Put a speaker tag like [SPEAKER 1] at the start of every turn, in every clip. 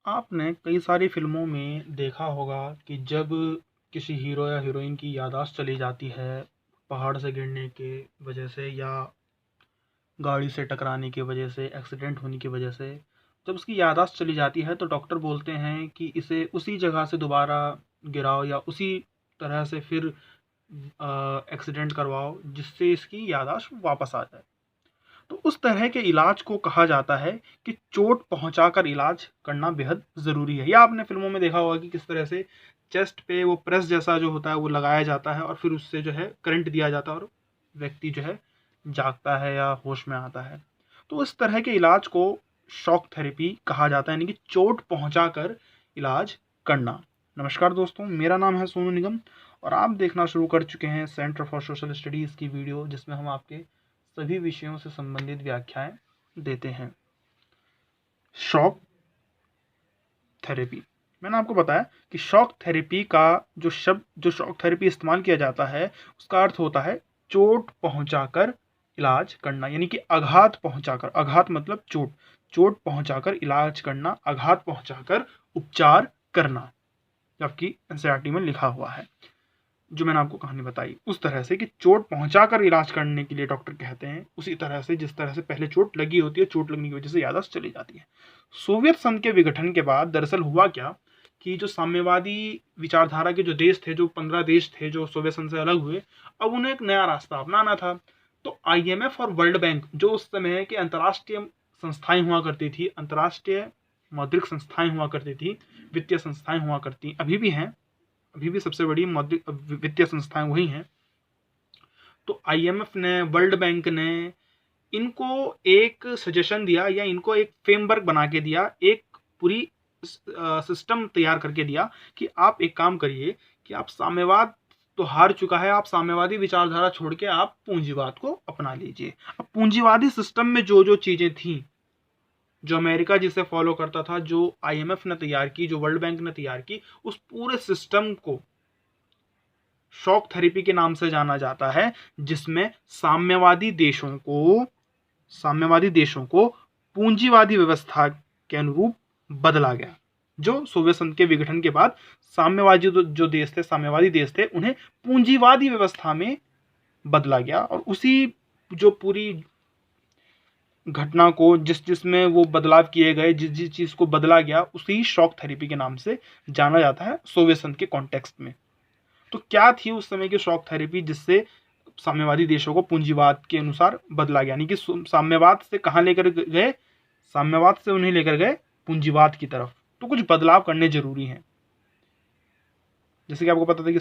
[SPEAKER 1] आपने कई सारी फ़िल्मों में देखा होगा कि जब किसी हीरो या हीरोइन की याददाश्त चली जाती है, पहाड़ से गिरने के वजह से या गाड़ी से टकराने की वजह से, एक्सीडेंट होने की वजह से, जब उसकी याददाश्त चली जाती है तो डॉक्टर बोलते हैं कि इसे उसी जगह से दोबारा गिराओ या उसी तरह से फिर एक्सीडेंट करवाओ जिससे इसकी याददाश्त वापस आ जाए। तो उस तरह के इलाज को कहा जाता है कि चोट पहुंचाकर इलाज करना बेहद ज़रूरी है। या आपने फ़िल्मों में देखा होगा कि किस तरह से चेस्ट पे वो प्रेस जैसा जो होता है वो लगाया जाता है और फिर उससे जो है करंट दिया जाता है और व्यक्ति जो है जागता है या होश में आता है। तो इस तरह के इलाज को शॉक थेरेपी कहा जाता है, यानी कि चोट पहुंचाकर इलाज करना। नमस्कार दोस्तों, मेरा नाम है सोनू निगम और आप देखना शुरू कर चुके हैं सेंटर फॉर सोशल स्टडीज़ की वीडियो, जिसमें हम आपके सभी विषयों से संबंधित व्याख्याएं देते हैं। शॉक थेरेपी, मैंने आपको बताया कि शॉक थेरेपी का जो शब्द जो शॉक थेरेपी इस्तेमाल किया जाता है उसका अर्थ होता है चोट पहुंचाकर इलाज करना, यानी कि आघात पहुंचाकर, आघात मतलब चोट, चोट पहुंचाकर इलाज करना, आघात पहुंचाकर उपचार करना, जबकि एनसीईआरटी में लिखा हुआ है। जो मैंने आपको कहानी बताई उस तरह से कि चोट पहुंचाकर इलाज करने के लिए डॉक्टर कहते हैं, उसी तरह से जिस तरह से पहले चोट लगी होती है, चोट लगने की वजह से याददाश्त चली जाती है। सोवियत संघ के विघटन के बाद दरअसल हुआ क्या कि जो साम्यवादी विचारधारा के जो देश थे, जो 15 देश थे जो सोवियत संघ से अलग हुए, अब उन्हें एक नया रास्ता अपनाना था। तो IMF और वर्ल्ड बैंक, जो उस समय के अंतर्राष्ट्रीय संस्थाएं हुआ करती थी, अंतर्राष्ट्रीय मौद्रिक संस्थाएं हुआ करती थी, वित्तीय संस्थाएं हुआ करती, अभी भी हैं, अभी भी सबसे बड़ी मौद्रिक वित्तीय संस्थाएं वही हैं। तो IMF ने, वर्ल्ड बैंक ने इनको एक सजेशन दिया या इनको एक फ्रेमवर्क बना के दिया, एक पूरी सिस्टम तैयार करके दिया कि आप एक काम करिए कि आप साम्यवाद तो हार चुका है, आप साम्यवादी विचारधारा छोड़ के आप पूंजीवाद को अपना लीजिए। अब पूंजीवादी सिस्टम में जो जो चीजें थी, जो अमेरिका जिसे फॉलो करता था, जो IMF ने तैयार की, जो वर्ल्ड बैंक ने तैयार की, उस पूरे सिस्टम को शॉक थेरेपी के नाम से जाना जाता है, जिसमें साम्यवादी देशों को पूंजीवादी व्यवस्था के अनुरूप बदला गया। जो सोवियत संघ के विघटन के बाद साम्यवादी जो देश थे, साम्यवादी देश थे, उन्हें पूंजीवादी व्यवस्था में बदला गया और उसी जो पूरी घटना को जिसमें वो बदलाव किए गए, जिस चीज को बदला गया, उसी शॉक थेरेपी के नाम से जाना जाता है सोवियत संघ के कॉन्टेक्स्ट में। तो क्या थी उस समय की शॉक थेरेपी जिससे साम्यवादी देशों को पूंजीवाद के अनुसार बदला गया, यानी कि साम्यवाद से कहां लेकर गए, साम्यवाद से उन्हें लेकर गए पूंजीवाद की तरफ। तो कुछ बदलाव करने जरूरी हैं। जैसे कि आपको पता था कि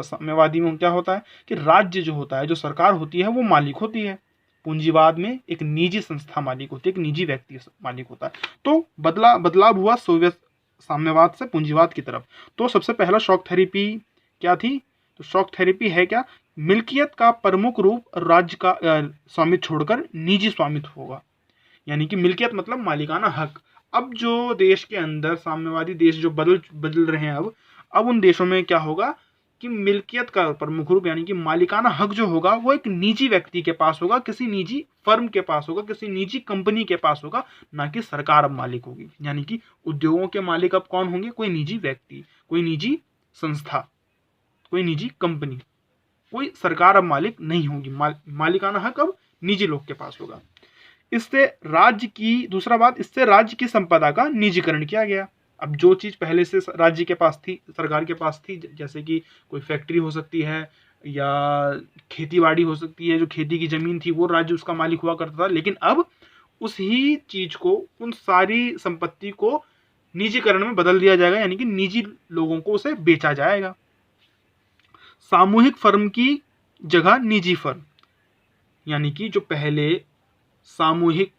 [SPEAKER 1] साम्यवादी में क्या होता है कि राज्य जो होता है, जो सरकार होती है, वो मालिक होती है। पूंजीवाद में एक निजी संस्था मालिक होती है, एक निजी व्यक्ति मालिक होता है। तो बदलाव हुआ सोवियत साम्यवाद से पूंजीवाद की तरफ। तो सबसे पहला शॉक थेरेपी क्या थी? तो शॉक थेरेपी है क्या? मिल्कियत का प्रमुख रूप राज्य का स्वामित्व छोड़कर निजी स्वामित्व होगा, यानी कि मिल्कियत मतलब मालिकाना हक। अब जो देश के अंदर साम्यवादी देश जो बदल रहे हैं, अब उन देशों में क्या होगा कि मिल्कियत का प्रमुख रूप यानी कि मालिकाना हक जो होगा वो एक निजी व्यक्ति के पास होगा, किसी निजी फर्म के पास होगा, किसी निजी कंपनी के पास होगा, ना कि सरकार अब मालिक होगी। यानी कि उद्योगों के मालिक अब कौन होंगे? कोई निजी व्यक्ति, कोई निजी संस्था, कोई निजी कंपनी, कोई सरकार अब मालिक नहीं होगी। मालिकाना हक अब निजी लोग के पास होगा। इससे राज्य की संपदा का निजीकरण किया गया। अब जो चीज पहले से राज्य के पास थी, सरकार के पास थी, जैसे कि कोई फैक्ट्री हो सकती है या खेती बाड़ी हो सकती है, जो खेती की जमीन थी वो राज्य उसका मालिक हुआ करता था, लेकिन अब उसी चीज को, उन सारी संपत्ति को निजीकरण में बदल दिया जाएगा, यानी कि निजी लोगों को उसे बेचा जाएगा। सामूहिक फर्म की जगह निजी फर्म, यानी कि जो पहले सामूहिक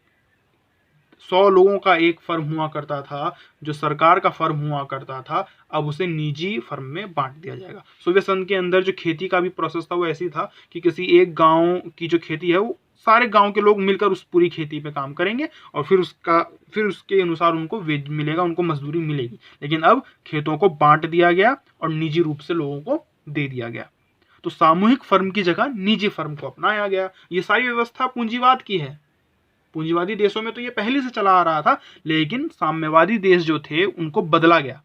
[SPEAKER 1] 100 लोगों का एक फर्म हुआ करता था, जो सरकार का फर्म हुआ करता था, अब उसे निजी फर्म में बांट दिया जाएगा। सोवियत संघ के अंदर जो खेती का भी प्रोसेस था वो ऐसी था कि किसी एक गांव की जो खेती है वो सारे गांव के लोग मिलकर उस पूरी खेती पे काम करेंगे और फिर उसके अनुसार उनको वेज मिलेगा, उनको मजदूरी मिलेगी। लेकिन अब खेतों को बांट दिया गया और निजी रूप से लोगों को दे दिया गया। तो सामूहिक फर्म की जगह निजी फर्म को अपनाया गया। ये सारी व्यवस्था पूंजीवाद की है। पूंजीवादी देशों में तो ये पहले से चला आ रहा था, लेकिन साम्यवादी देश जो थे उनको बदला गया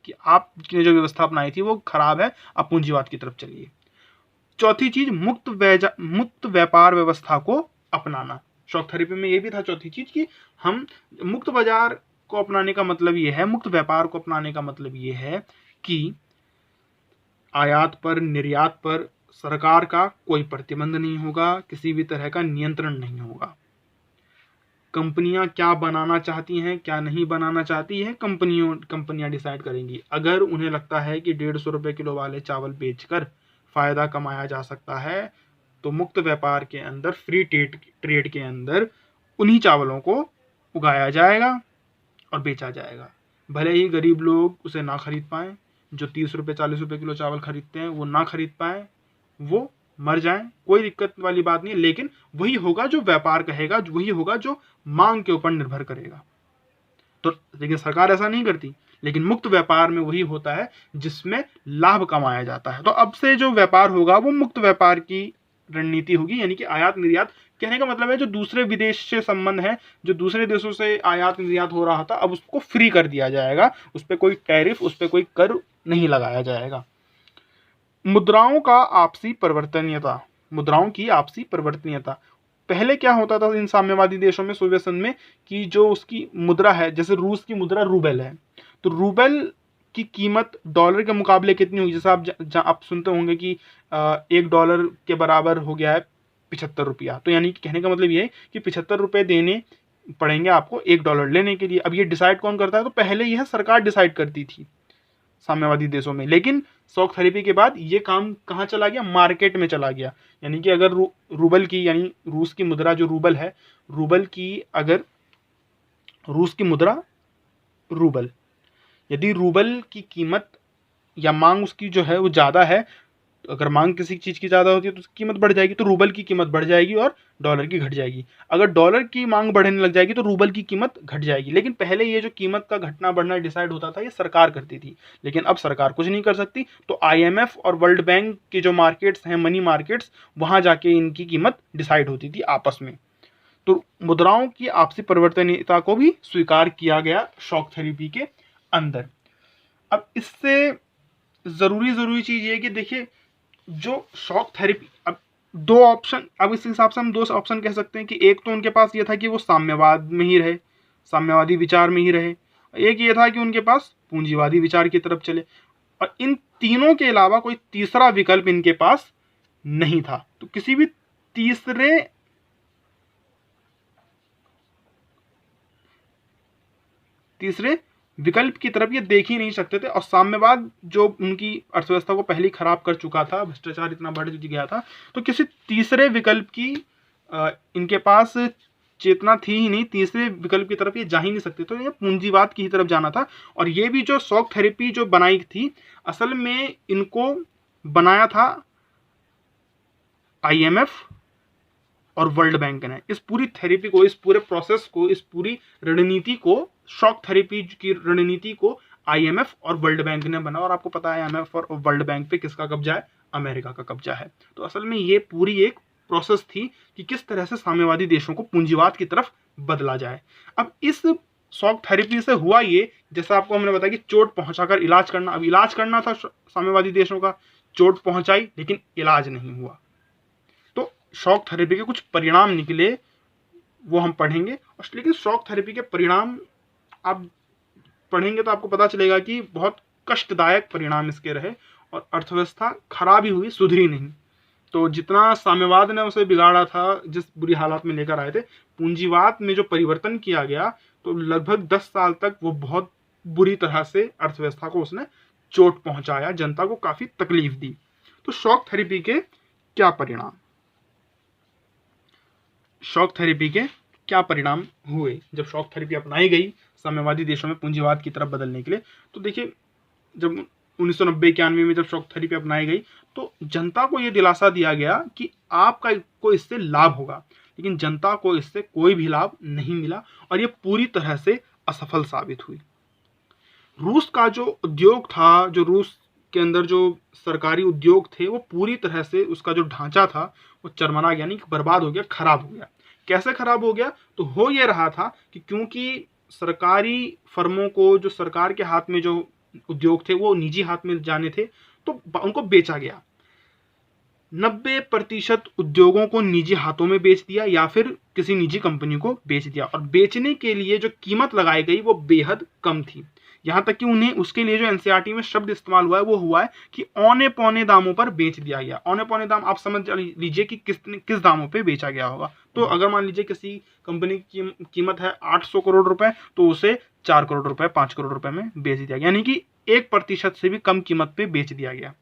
[SPEAKER 1] कि आपने जो व्यवस्था अपनाई थी वो खराब है, आप पूंजीवाद की तरफ चलिए। चौथी चीज, मुक्त व्यापार व्यवस्था को अपनाना। शॉक थेरेपी में ये भी था चौथी चीज कि हम मुक्त बाजार को अपनाने का मतलब ये है, मुक्त व्यापार को अपनाने का मतलब ये है कि आयात पर, निर्यात पर सरकार का कोई प्रतिबंध नहीं होगा, किसी भी तरह का नियंत्रण नहीं होगा। कंपनियां क्या बनाना चाहती हैं, क्या नहीं बनाना चाहती है, कंपनियां डिसाइड करेंगी। अगर उन्हें लगता है कि 150 रुपए किलो वाले चावल बेचकर फायदा कमाया जा सकता है, तो मुक्त व्यापार के अंदर, फ्री ट्रेड के अंदर उन्हीं चावलों को उगाया जाएगा और बेचा जाएगा। भले ही गरीब लोग उसे ना खरीद पाएं, जो 30 रुपये 40 रुपये किलो चावल खरीदते हैं वो ना खरीद पाएं, वो मर जाएं, कोई दिक्कत वाली बात नहीं है, लेकिन वही होगा जो व्यापार कहेगा, वही होगा जो मांग के ऊपर निर्भर करेगा। तो लेकिन सरकार ऐसा नहीं करती, लेकिन मुक्त व्यापार में वही होता है जिसमें लाभ कमाया जाता है। तो अब से जो व्यापार होगा वो मुक्त व्यापार की रणनीति होगी, यानी कि आयात निर्यात। कहने का मतलब है जो दूसरे विदेश से संबंध है, जो दूसरे देशों से आयात निर्यात हो रहा था, अब उसको फ्री कर दिया जाएगा, उस पर कोई टैरिफ, उस पर कोई कर नहीं लगाया जाएगा। मुद्राओं का आपसी परिवर्तनीयता, मुद्राओं की आपसी परिवर्तनीयता। पहले क्या होता था इन साम्यवादी देशों में, सोवियत संघ में, कि जो उसकी मुद्रा है, जैसे रूस की मुद्रा रूबल है, तो रूबल की कीमत डॉलर के मुकाबले कितनी हुई, जैसे आप सुनते होंगे कि $1 के बराबर हो गया है 75 रुपया। तो यानी कि कहने का मतलब ये है कि 75 रुपये देने पड़ेंगे आपको $1 लेने के लिए। अब ये डिसाइड कौन करता है? तो पहले यह सरकार डिसाइड करती थी साम्यवादी देशों में, लेकिन शॉक थेरेपी के बाद ये काम कहाँ चला गया? मार्केट में चला गया। यानी कि अगर रूबल की, यानी रूस की मुद्रा जो रूबल है, रूबल की, अगर रूस की मुद्रा रूबल, यदि रूबल की कीमत या मांग उसकी जो है वो ज़्यादा है, अगर मांग किसी चीज़ की ज़्यादा होती है तो उसकी कीमत बढ़ जाएगी, तो रूबल की कीमत बढ़ जाएगी और डॉलर की घट जाएगी। अगर डॉलर की मांग बढ़ने लग जाएगी तो रूबल की कीमत घट जाएगी। लेकिन पहले ये जो कीमत का घटना बढ़ना डिसाइड होता था ये सरकार करती थी, लेकिन अब सरकार कुछ नहीं कर सकती। तो IMF और वर्ल्ड बैंक के जो मार्केट्स हैं, मनी मार्केट्स, वहाँ जाके इनकी कीमत डिसाइड होती थी आपस में। तो मुद्राओं की आपसी परिवर्तनीयता को भी स्वीकार किया गया शॉक थेरेपी के अंदर। अब इससे ज़रूरी चीज़ ये कि देखिए, जो शॉक थेरेपी, अब दो ऑप्शन, अब इस हिसाब से हम दो ऑप्शन कह सकते हैं कि एक तो उनके पास ये था कि वो साम्यवाद में ही रहे, साम्यवादी विचार में ही रहे, एक ये था कि उनके पास पूंजीवादी विचार की तरफ चले, और इन तीनों के अलावा कोई तीसरा विकल्प इनके पास नहीं था। तो किसी भी तीसरे विकल्प की तरफ ये देख ही नहीं सकते थे। और साम्यवाद जो उनकी अर्थव्यवस्था को पहले खराब कर चुका था, भ्रष्टाचार इतना बढ़ गया था, तो किसी तीसरे विकल्प की इनके पास चेतना थी ही नहीं, तीसरे विकल्प की तरफ ये जा ही नहीं सकते। तो ये पूंजीवाद की ही तरफ जाना था। और ये भी जो शॉक थेरेपी जो बनाई थी, असल में इनको बनाया था IMF और वर्ल्ड बैंक ने। इस पूरी थेरेपी को, इस पूरे प्रोसेस को, इस पूरी रणनीति को, शॉक थेरेपी की रणनीति को IMF और वर्ल्ड बैंक ने बना। और आपको पता है IMF और वर्ल्ड बैंक पे किसका कब्जा है? अमेरिका का कब्जा है। तो असल में ये पूरी एक प्रोसेस थी कि किस तरह से साम्यवादी देशों को पूंजीवाद की तरफ बदला जाए। अब इस शॉक थेरेपी से हुआ ये, जैसा आपको हमने बताया कि चोट पहुंचाकर इलाज करना। अब इलाज करना था साम्यवादी देशों का, चोट पहुंचाई लेकिन इलाज नहीं हुआ। तो शॉक थेरेपी के कुछ परिणाम निकले, वो हम पढ़ेंगे। लेकिन शॉक थेरेपी के परिणाम आप पढ़ेंगे तो आपको पता चलेगा कि बहुत कष्टदायक परिणाम इसके रहे, और अर्थव्यवस्था खराब ही हुई, सुधरी नहीं। तो जितना साम्यवाद ने उसे बिगाड़ा था, जिस बुरी हालात में लेकर आए थे, पूंजीवाद में जो परिवर्तन किया गया, तो लगभग 10 साल तक वो बहुत बुरी तरह से अर्थव्यवस्था को उसने चोट पहुंचाया, जनता को काफी तकलीफ दी। तो शॉक थेरेपी के क्या परिणाम, शॉक थेरेपी के क्या परिणाम हुए जब शॉक थेरेपी अपनाई गई साम्यवादी देशों में पूंजीवाद की तरफ बदलने के लिए? तो देखिए, जब 1990-91 में जब शॉक थेरेपी अपनाई गई, तो जनता को यह दिलासा दिया गया कि आपका को इससे लाभ होगा, लेकिन जनता को इससे कोई भी लाभ नहीं मिला, और ये पूरी तरह से असफल साबित हुई। रूस का जो उद्योग था, जो रूस के अंदर जो सरकारी उद्योग थे, वो पूरी तरह से, उसका जो ढांचा था वो चरमरा गया, यानी बर्बाद हो गया, खराब हो गया। कैसे खराब हो गया? तो हो ये रहा था कि क्योंकि सरकारी फर्मों को, जो सरकार के हाथ में जो उद्योग थे वो निजी हाथ में जाने थे, तो उनको बेचा गया। 90% उद्योगों को निजी हाथों में बेच दिया या फिर किसी निजी कंपनी को बेच दिया, और बेचने के लिए जो कीमत लगाई गई वो बेहद कम थी। यहां तक कि उन्हें उसके लिए जो एनसीईआरटी में शब्द इस्तेमाल हुआ है वो हुआ है कि औने पौने दामों पर बेच दिया गया। औने पौने दाम आप समझ लीजिए कि किस दामों पे बेचा गया होगा। तो अगर मान लीजिए किसी कंपनी की कीमत है 800 करोड़ रुपए, तो उसे 4 करोड़ रुपए, 5 करोड़ रुपए में बेच दिया गया, यानी कि 1% से भी कम कीमत पे बेच दिया गया।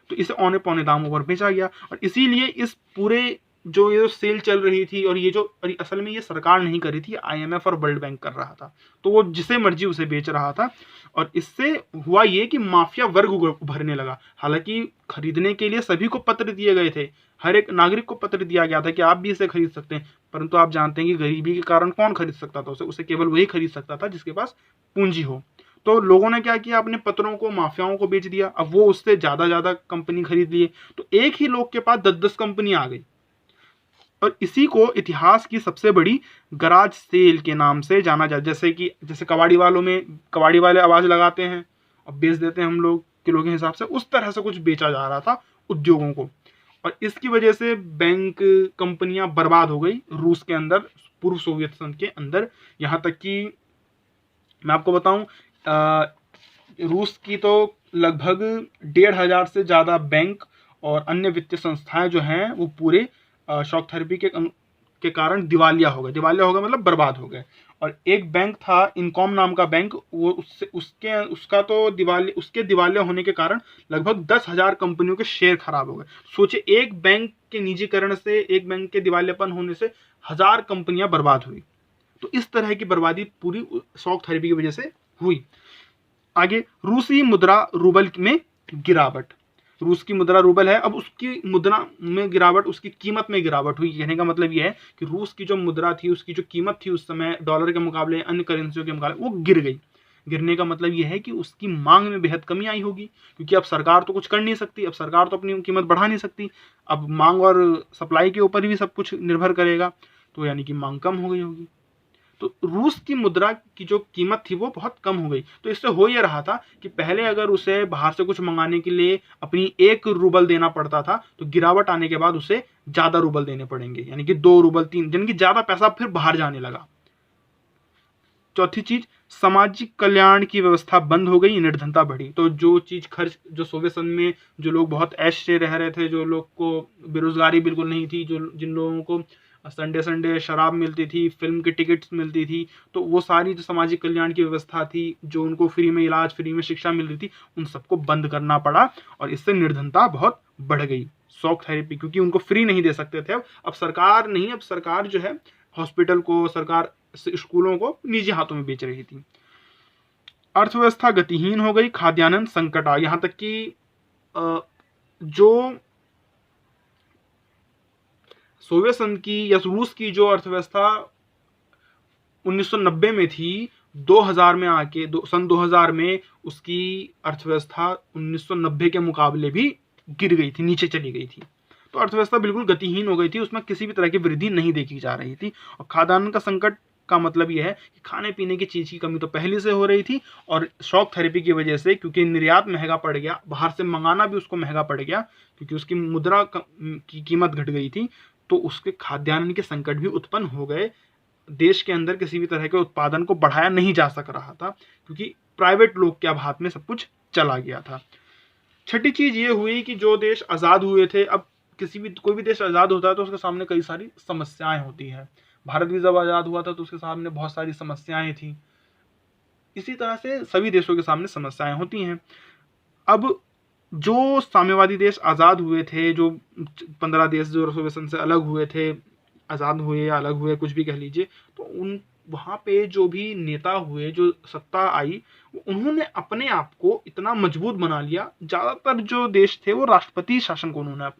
[SPEAKER 1] तो इसे औने पौने दामों पर बेचा गया, और इसीलिए इस पूरे जो ये सेल चल रही थी, और ये जो असल में ये सरकार नहीं कर रही थी, आईएमएफ और वर्ल्ड बैंक कर रहा था, तो वो जिसे मर्जी उसे बेच रहा था। और इससे हुआ ये कि माफिया वर्ग उभरने लगा। हालांकि खरीदने के लिए सभी को पत्र दिए गए थे, हर एक नागरिक को पत्र दिया गया था कि आप भी इसे खरीद सकते हैं, परंतु आप जानते हैं कि गरीबी के कारण कौन खरीद सकता था उसे केवल वही खरीद सकता था जिसके पास पूंजी हो। तो लोगों ने क्या किया, अपने पत्रों को माफियाओं को बेच दिया। अब वो उससे ज्यादा कंपनी खरीद लिए, तो एक ही लोग के पास 10-10 कंपनी आ गई, और इसी को इतिहास की सबसे बड़ी गराज सेल के नाम से जाना जाता। जैसे कबाड़ी वालों में कबाड़ी वाले आवाज लगाते हैं और बेच देते हैं हम लोग किलो के हिसाब से, उस तरह से कुछ बेचा जा रहा था उद्योगों को। और इसकी वजह से बैंक कंपनियां बर्बाद हो गई रूस के अंदर, पूर्व सोवियत संघ के अंदर। यहां तक कि मैं आपको बताऊं, रूस की तो लगभग 1,500 से ज्यादा बैंक और अन्य वित्तीय संस्थाएं जो हैं वो पूरे शॉक थेरेपी के कारण दिवालिया हो गए मतलब बर्बाद हो गए। और एक बैंक था इनकॉम नाम का बैंक, वो उसके दिवालिया होने के कारण लगभग 10,000 कंपनियों के शेयर खराब हो गए। सोचे, एक बैंक के निजीकरण से, एक बैंक के दिवालियापन होने से 1000 कंपनियां बर्बाद हुई। तो इस तरह की बर्बादी पूरी शॉक थेरेपी की वजह से हुई। आगे, रूसी मुद्रा रूबल में गिरावट। रूस की मुद्रा रूबल है, अब उसकी मुद्रा में गिरावट, उसकी कीमत में गिरावट हुई। कहने का मतलब यह है कि रूस की जो मुद्रा थी, उसकी जो कीमत थी उस समय डॉलर के मुकाबले, अन्य करेंसियों के मुकाबले, वो गिर गई। गिरने का मतलब यह है कि उसकी मांग में बेहद कमी आई होगी, क्योंकि अब सरकार तो कुछ कर नहीं सकती, अब सरकार तो अपनी कीमत बढ़ा नहीं सकती, अब मांग और सप्लाई के ऊपर भी सब कुछ निर्भर करेगा, तो यानी कि मांग कम हो गई होगी। तो रूस की मुद्रा की जो कीमत थी वो बहुत कम हो गई। तो इससे हो ये रहा था कि पहले अगर उसे बाहर से कुछ मंगाने के लिए अपनी 1 रूबल देना पड़ता था, तो गिरावट आने के बाद उसे ज्यादा रूबल देने पड़ेंगे, यानी कि 2 रूबल 3, यानी कि ज्यादा पैसा फिर बाहर जाने लगा। चौथी चीज, सामाजिक कल्याण की व्यवस्था बंद हो गई, निर्धनता बढ़ी। तो जो चीज खर्च, जो सोवियत संघ में जो लोग बहुत ऐश से रह रहे थे, जो लोग को बेरोजगारी बिल्कुल नहीं थी, जिन लोगों को संडे शराब मिलती थी, फिल्म की टिकट्स मिलती थी, तो वो सारी जो सामाजिक कल्याण की व्यवस्था थी, जो उनको फ्री में इलाज, फ्री में शिक्षा मिल रही थी, उन सबको बंद करना पड़ा, और इससे निर्धनता बहुत बढ़ गई। शॉक थेरेपी, क्योंकि उनको फ्री नहीं दे सकते थे, अब सरकार जो है हॉस्पिटल को, सरकार स्कूलों को निजी हाथों में बेच रही थी। अर्थव्यवस्था गतिहीन हो गई, खाद्यान्न संकट आ, यहां तक कि जो सोवियत संघ की या रूस की जो अर्थव्यवस्था 1990 में थी, 2000 में आके सन 2000 में उसकी अर्थव्यवस्था 1990 के मुकाबले भी गिर गई थी, नीचे चली गई थी। तो अर्थव्यवस्था बिल्कुल गतिहीन हो गई थी, उसमें किसी भी तरह की वृद्धि नहीं देखी जा रही थी। और खाद्यान्न का संकट का मतलब यह है कि खाने पीने की चीज की कमी तो पहले से हो रही थी, और शॉक थेरेपी की वजह से, क्योंकि निर्यात महंगा पड़ गया, बाहर से मंगाना भी उसको महंगा पड़ गया, क्योंकि उसकी मुद्रा की कीमत घट गई थी, तो उसके खाद्यान्न के संकट भी उत्पन्न हो गए। देश के अंदर किसी भी तरह के उत्पादन को बढ़ाया नहीं जा सक रहा था, क्योंकि प्राइवेट लोग के हाथ में सब कुछ चला गया था। छठी चीज ये हुई कि जो देश आजाद हुए थे, अब कोई भी देश आजाद होता है तो उसके सामने कई सारी समस्याएं होती है। भारत भी जब आजाद हुआ था तो उसके सामने बहुत सारी समस्याएं थी। इसी तरह से सभी देशों के सामने समस्याएं होती हैं। अब जो साम्यवादी देश आजाद हुए थे, जो 15 देश जो सोवियत संघ से अलग हुए थे, आजाद हुए या अलग हुए, कुछ भी कह लीजिए, तो वहां पे जो भी नेता हुए, जो सत्ता आई, उन्होंने अपने आप को इतना मजबूत बना लिया। ज्यादातर जो देश थे वो राष्ट्रपति शासन को उन्होंने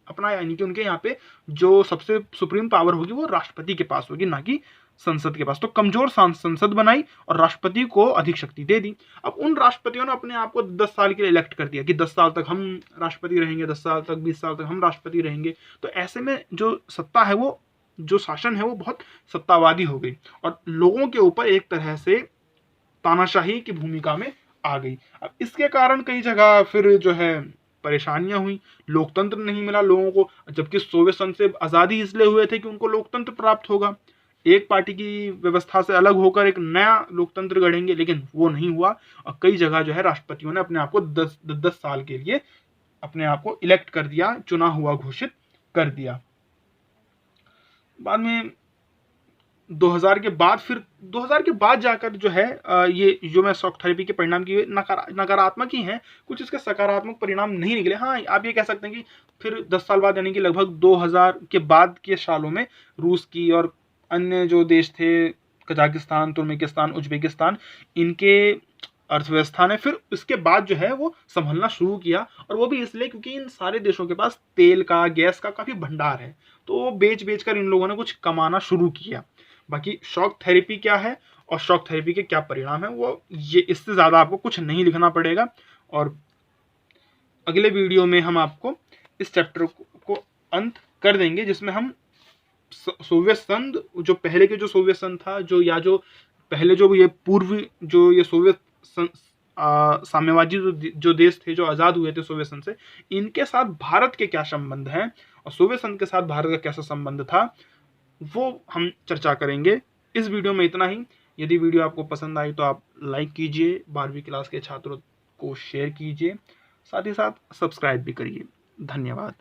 [SPEAKER 1] अपनाया, यानी कि उनके यहाँ पे जो सबसे सुप्रीम पावर होगी वो राष्ट्रपति के पास होगी, ना कि संसद के पास। तो कमजोर संसद बनाई और राष्ट्रपति को अधिक शक्ति दे दी। अब उन राष्ट्रपतियों ने अपने आप को 10 साल के लिए इलेक्ट कर दिया कि 10 साल तक हम राष्ट्रपति रहेंगे, 10 साल तक, 20 साल तक हम राष्ट्रपति रहेंगे। तो ऐसे में जो सत्ता है वो जो शासन है वो बहुत सत्तावादी हो गई और लोगों के ऊपर एक तरह से तानाशाही की भूमिका में आ गई। अब इसके कारण कई जगह फिर जो है परेशानियां हुई, लोकतंत्र नहीं मिला लोगों को, जबकि सोवियत संघ से आज़ादी इसलिए हुए थे कि उनको लोकतंत्र प्राप्त होगा, एक पार्टी की व्यवस्था से अलग होकर एक नया लोकतंत्र गढ़ेंगे, लेकिन वो नहीं हुआ। और कई जगह जो है राष्ट्रपतियों ने अपने आप को 10 साल के लिए अपने आप को इलेक्ट कर दिया, चुना हुआ घोषित कर दिया। बाद में 2000 के बाद, फिर 2000 के बाद जाकर जो है ये जो मैं शॉक थेरेपी के परिणाम की नकारात्मक ही हैं, कुछ इसके सकारात्मक परिणाम नहीं निकले। हाँ, आप ये कह सकते हैं कि फिर 10 साल बाद यानी कि लगभग 2000 के बाद के सालों में रूस की और अन्य जो देश थे, कजाकिस्तान, तुर्कमेनिस्तान, उज्बेकिस्तान, इनके अर्थव्यवस्था ने फिर इसके बाद जो है वो संभलना शुरू किया। और वो भी इसलिए क्योंकि इन सारे देशों के पास तेल का, गैस का काफ़ी भंडार है, तो बेच बेच कर इन लोगों ने कुछ कमाना शुरू किया। बाकी शॉक थेरेपी क्या है और शॉक थेरेपी के क्या परिणाम है, वो ये इससे ज़्यादा आपको कुछ नहीं लिखना पड़ेगा। और अगले वीडियो में हम आपको इस चैप्टर को अंत कर देंगे, जिसमें हम सोवियत संघ, जो पहले के जो सोवियत संघ था, जो पहले जो ये पूर्व जो ये सोवियत साम्यवादी जो देश थे जो आज़ाद हुए थे सोवियत संघ से, इनके साथ भारत के क्या संबंध हैं और सोवियत संघ के साथ भारत का कैसा संबंध था, वो हम चर्चा करेंगे। इस वीडियो में इतना ही। यदि वीडियो आपको पसंद आई तो आप लाइक कीजिए, 12वीं क्लास के छात्रों को शेयर कीजिए, साथ ही साथ सब्सक्राइब भी करिए। धन्यवाद।